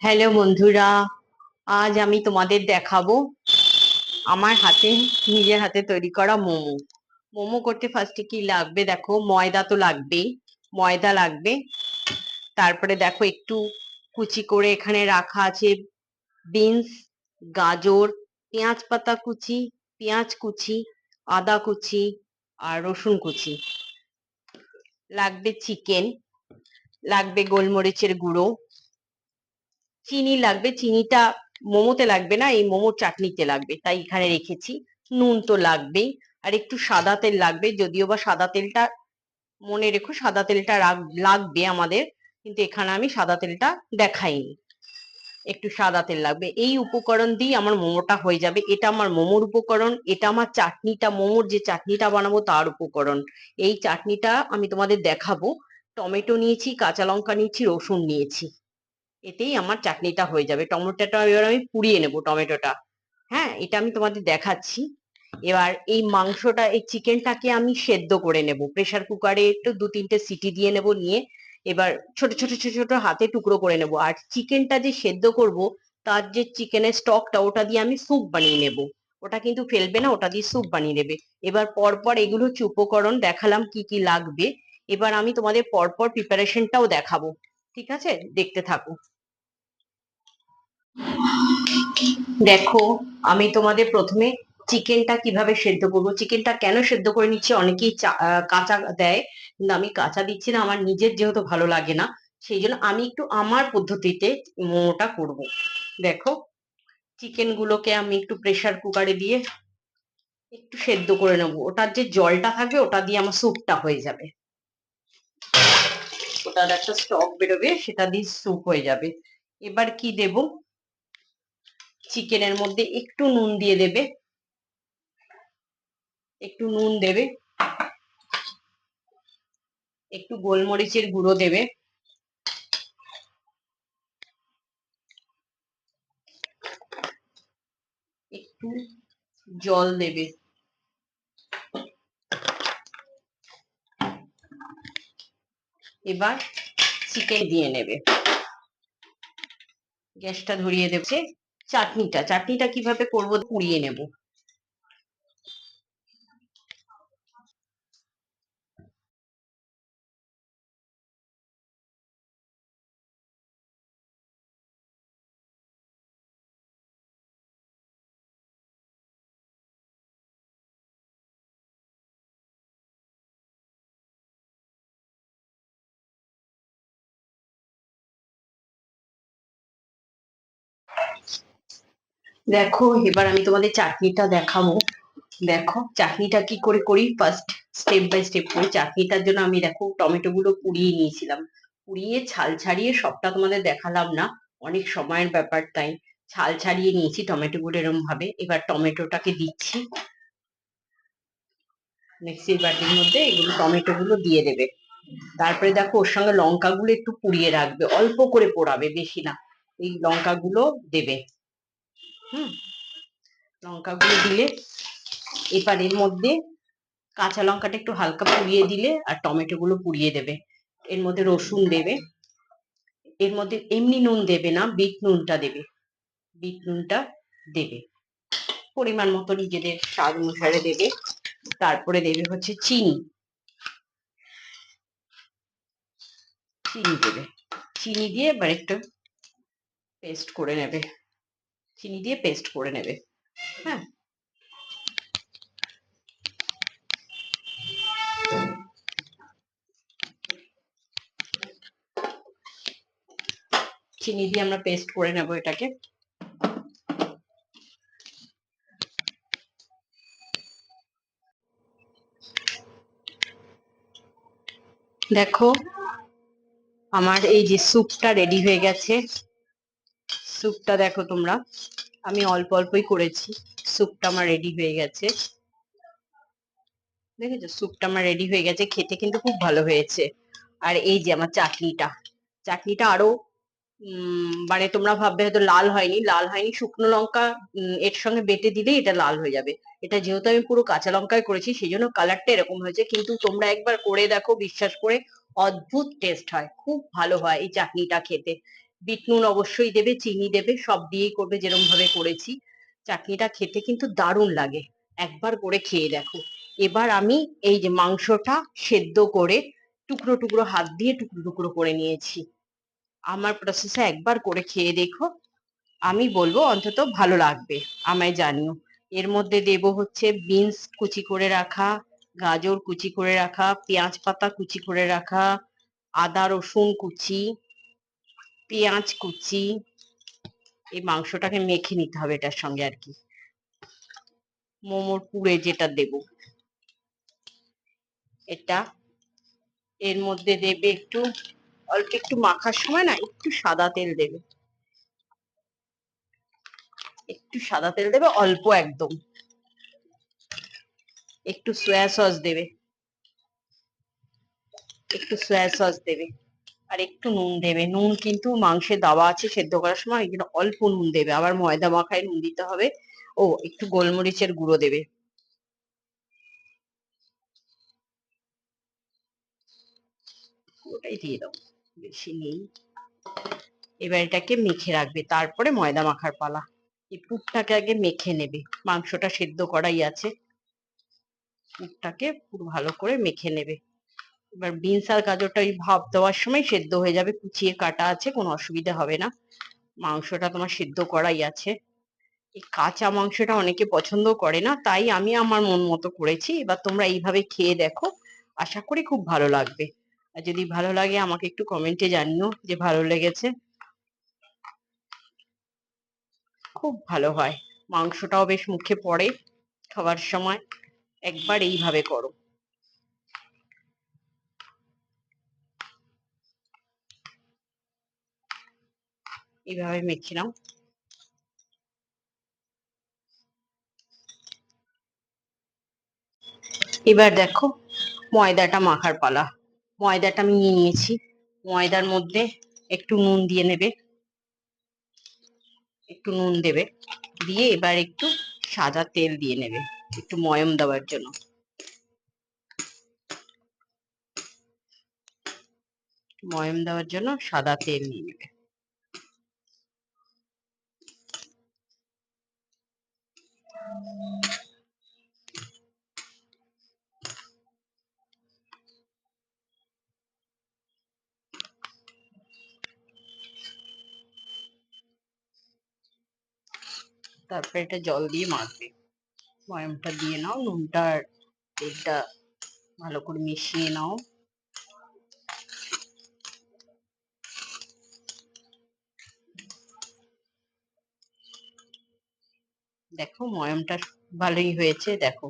Hello বন্ধুরা, আজ আমি তোমাদের দেখাবো আমার নিজের হাতে তৈরি করা মোমো। মোমো করতে ফার্স্টে কি লাগবে দেখো, ময়দা তো লাগবেই। ময়দা লাগবে। তারপরে দেখো একটু কুচি করে এখানে রাখা আছে বিনস, গাজর, পেঁয়াজ পাতা কুচি, পেঁয়াজ কুচি, আদা কুচি আর রসুন কুচি। লাগবে চিকেন, লাগবে গোলমরিচের গুঁড়ো, চিনি লাগবে। চিনিটা মোমোতে লাগবে না, এই মোমোর চাটনিতে লাগবে, তাই এখানে রেখেছি। নুন তো লাগবেই। আর একটু সাদা তেল লাগবে, যদিও বা সাদা তেলটা মনে রেখো, সাদা তেলটা লাগবে আমাদের, কিন্তু এখানে আমি সাদা তেলটা দেখাইনি। একটু সাদা তেল লাগবে। এই উপকরণ দিয়ে আমার মোমোটা হয়ে যাবে। এটা আমার মোমোর উপকরণ, এটা আমার চাটনিটা, মোমোর যে চাটনিটা বানাবো তার উপকরণ। এই চাটনিটা আমি তোমাদের দেখাবো। টমেটো নিয়েছি, কাঁচা লঙ্কা নিয়েছি, রসুন নিয়েছি। এতেই আমার চাটনিটা হয়ে যাবে। টমেটোটা এবার আমি পুড়িয়ে নেব, টমেটোটা। হ্যাঁ, এটা আমি তোমাদের দেখাচ্ছি। এবার এই মাংসটা, এই চিকেনটাকে আমি সেদ্ধ করে নেব প্রেসার কুকারে, একটু 2-3টে সিটি দিয়ে নেব। নিয়ে এবার ছোট ছোট ছোট ছোট হাতে টুকরো করে নেব। আর চিকেনটা যে সেদ্ধ করব, তার যে চিকেনের স্টকটা, ওটা দিয়ে আমি স্যুপ বানিয়ে নেব। ওটা কিন্তু ফেলবে না, ওটা দিয়ে স্যুপ বানিয়ে নেবে। এবার পরপর এগুলো হচ্ছে উপকরণ, দেখালাম কি কি লাগবে। এবার আমি তোমাদের পরপর প্রিপারেশনটাও দেখাবো। ঠিক আছে, দেখতে থাকো। দেখো, আমি তোমাদের প্রথমে চিকেনটা কিভাবে সেদ্ধ করবো, চিকেনটা কেন সেদ্ধ করে নিচ্ছি, অনেকেই কাঁচা দেয়, কিন্তু আমি কাঁচা দিচ্ছি না। আমার নিজের যেহেতু ভালো লাগে না, সেই জন্য আমি একটু আমার পদ্ধতিতে মোমোটা করব। দেখো, চিকেন গুলোকে আমি একটু প্রেসার কুকারে দিয়ে একটু সেদ্ধ করে নেবো। ওটার যে জলটা থাকবে, ওটা দিয়ে আমার স্যুপটা হয়ে যাবে। ওটার একটা স্টক বেরোবে, সেটা দিয়ে স্যুপ হয়ে যাবে। এবার কি দেব, চিকেনের মধ্যে একটু নুন দিয়ে দেবে, একটু নুন দেবে, একটু গোলমরিচের গুঁড়ো দেবে, একটু জল দেবে। এবার চিকেন দিয়ে নেবে, গ্যাসটা ধরিয়ে দেবে। চাটনিটা কিভাবে করব, পুড়িয়ে নেব। দেখো, এবার আমি তোমাদের চাটনিটা দেখাবো। দেখো চাটনিটা কি করে করি, ফার্স্ট স্টেপ বাই স্টেপ করি। চাটনিটার জন্য আমি দেখো টমেটো গুলো পুড়িয়ে নিয়েছিলাম। পুড়িয়ে ছাল ছাড়িয়ে, সবটা তোমাদের দেখালাম না, অনেক সময়ের ব্যাপার, তাই ছাল ছাড়িয়ে নিয়েছি টমেটো গুলো এরম ভাবে। এবার টমেটোটাকে দিচ্ছি মিক্সির বাটির মধ্যে, এগুলো টমেটো গুলো দিয়ে দেবে। তারপরে দেখো, ওর সঙ্গে লঙ্কাগুলো একটু পুড়িয়ে রাখবে, অল্প করে পোড়াবে, বেশি না। এই লঙ্কাগুলো দেবে। হুম, লঙ্কাগুলো দিলে এবার এর মধ্যে কাঁচা লঙ্কাটা একটু হালকা পুড়িয়ে দিলে, আর টমেটো গুলো পুড়িয়ে দেবে। এর মধ্যে রসুন দেবে। এর মধ্যে এমনি নুন দেবে না, বিট নুনটা দেবে। বিট নুনটা দেবে পরিমাণ মতো, নিজেদের স্বাদ অনুসারে দেবে। তারপরে দেবে হচ্ছে চিনি। চিনি দেবে। চিনি দিয়ে এবার একটু পেস্ট করে নেবে। চিনি দিয়ে পেস্ট করে নেবে। হ্যাঁ, চিনি দিয়ে আমরা পেস্ট করে নেব এটাকে। দেখো, আমার এই যে স্যুপটা রেডি হয়ে গেছে। স্যুপটা দেখো তোমরা, আমি অল্প অল্পই করেছি। স্যুপটা আমার রেডি হয়ে গেছে। দেখেছো, স্যুপটা আমার রেডি হয়ে গেছে, খেতে কিন্তু খুব ভালো হয়েছে। আর এই যে আমার চাটনিটা, চাটনিটা আরো মানে তোমরা ভাববে হয়তো লাল হয়নি, লাল হয়নি। শুকনো লঙ্কা এর সঙ্গে বেটে দিলেই এটা লাল হয়ে যাবে। এটা যেহেতু আমি পুরো কাঁচা লঙ্কায় করেছি, সেই জন্য কালারটা এরকম হয়েছে, কিন্তু তোমরা একবার করে দেখো, বিশ্বাস করে, অদ্ভুত টেস্ট হয়, খুব ভালো হয় এই চাটনিটা খেতে। বিট নুন অবশ্যই দেবে, চিনি দেবে, সব দিয়েই করবে যেরকম ভাবে করেছি। চাটনিটা খেতে কিন্তু দারুণ লাগে, একবার করে খেয়ে দেখো। এবার আমি এই যে মাংসটা সেদ্ধ করে টুকরো টুকরো হাত দিয়ে টুকরো টুকরো করে নিয়েছি। আমার প্রসেসে একবার করে খেয়ে দেখো, আমি বলবো অন্তত ভালো লাগবে, আমায় জানিও। এর মধ্যে দেব হচ্ছে বিনস কুচি করে রাখা, গাজর কুচি করে রাখা, পেঁয়াজ পাতা কুচি করে রাখা, আদা রসুন কুচি, পেঁয়াজ কুচি। এই মাংসটাকে মেখে নিতে হবে এটার সঙ্গে আর কি, মোমোর পুরে যেটা দেব এটা। এর মধ্যে দেবে একটু, অল্প একটু মাখার সময় না একটু সাদা তেল দেবে, একটু সাদা তেল দেবে অল্প একদম। একটু সয়া সস দেবে, একটু সয়া সস দেবে, আর একটু নুন দেবে। নুন কিন্তু মাংসে দেওয়া আছে সেদ্ধ করার সময়, ওই জন্য অল্প নুন দেবে, আবার ময়দা মাখায় নুন দিতে হবে। ও একটু গোলমরিচের গুঁড়ো দেবে, ওটাই দিয়ে দাও, বেশি নেই। এবার এটাকে মেখে রাখবে, তারপরে ময়দা মাখার পালা। এই পুরটাকে আগে মেখে নেবে, মাংসটা সেদ্ধ করাই আছে, পুরটাকে পুরো ভালো করে মেখে নেবে। এবার বিনস আর গাজরটা ওই ভাপ দেওয়ার সময় সেদ্ধ হয়ে যাবে, কুচিয়ে কাটা আছে, কোনো অসুবিধা হবে না। মাংসটা তোমার সেদ্ধ করাই আছে। এই কাঁচা মাংসটা অনেকে পছন্দ করে না, তাই আমি আমার মন মতো করেছি। এবার তোমরা এইভাবে খেয়ে দেখো, আশা করি খুব ভালো লাগবে। আর যদি ভালো লাগে আমাকে একটু কমেন্টে জানিও যে ভালো লেগেছে। খুব ভালো হয়, মাংসটাও বেশ মুখে পড়ে খাবার সময়। একবার এইভাবে করো। এইভাবে মেখে নাও। এবার দেখো ময়দাটা মাখার পালা। ময়দাটা আমি নিয়ে নিয়েছি, ময়দার মধ্যে একটু নুন দিয়ে নেবে, একটু নুন দেবে, দিয়ে এবার একটু সাদা তেল দিয়ে নেবে একটু ময়ম দেওয়ার জন্য। ময়ম দেওয়ার জন্য সাদা তেল নিয়ে নেবে। তারপরে এটা জল দিয়ে মাখবে। ময়মটা দিয়ে নাও, নুনটা আর তেলটা ভালো করে মিশিয়ে নাও। দেখো ময়মটা ভালোই হয়েছে, দেখো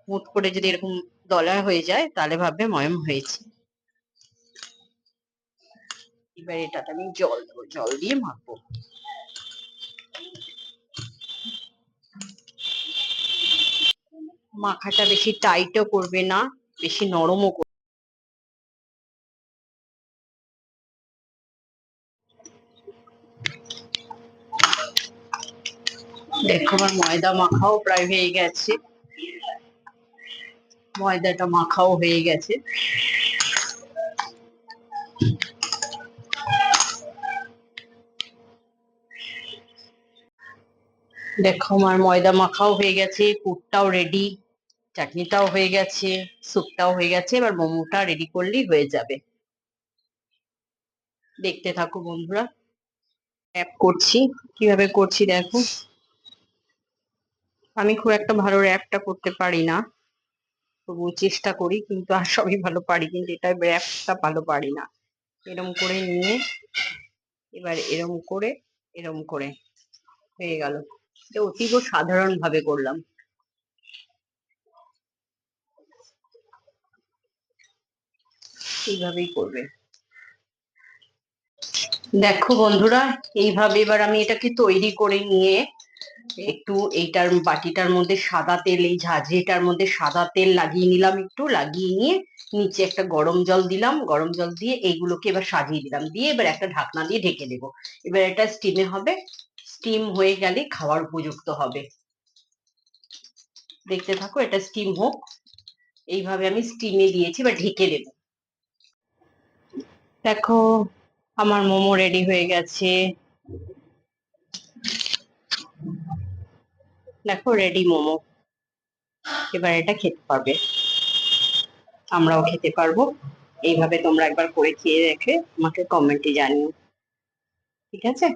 মুট করে যদি এরকম দলা হয়ে যায় তাহলে ভাববে ময়ম হয়েছে। এবার এটাতে আমি জল দেবো, জল দিয়ে মাখবো। মাখাটা বেশি টাইটও করবে না, বেশি নরমও করবে। দেখো আমার ময়দা মাখাও প্রায় হয়ে গেছে, ময়দাটা মাখাও হয়ে গেছে। দেখো আমার ময়দা মাখাও হয়ে গেছে, পুরটাও রেডি, চাটনিটাও হয়ে গেছে, স্যুপটাও হয়ে গেছে। এবার মোমোটা রেডি করলেই হয়ে যাবে। দেখতে থাকো বন্ধুরা, র্যাপ করছি, কিভাবে করছি দেখো। আমি খুব একটা ভালো র্যাপটা করতে পারি না, তবু চেষ্টা করি, কিন্তু আর সবই ভালো পারি, কিন্তু এটা র্যাপটা ভালো পারি না। এরম করে নিয়ে এবার এরম করে, এরম করে হয়ে গেল। এটা অতীব সাধারণ ভাবে করলাম, এইভাবেই করবে। দেখো বন্ধুরা, এইভাবে এবার আমি এটাকে তৈরি করে নিয়ে একটু এইটার বাটিটার মধ্যে সাদা তেল, এই ঝাঁঝরিটার মধ্যে সাদা তেল লাগিয়ে নিলাম, একটু লাগিয়ে নিয়ে নিচে একটা গরম জল দিলাম, গরম জল দিয়ে এইগুলোকে এবার সাজিয়ে দিলাম, দিয়ে এবার একটা ঢাকনা দিয়ে ঢেকে দেবো। এবার এটা স্টিমে হবে, স্টিম হয়ে গেলে খাওয়ার উপযুক্ত হবে। দেখতে থাকো, এটা স্টিম হোক। এইভাবে আমি স্টিমে দিয়েছি, এবার ঢেকে দেবো। দেখো আমার মোমো রেডি হয়ে গেছে, দেখো রেডি মোমো। এবার এটা খেতে পারবে, আমরাও খেতে পারবো। এইভাবে তোমরা একবার করে খেয়ে রেখে আমাকে কমেন্টে জানিও, ঠিক আছে?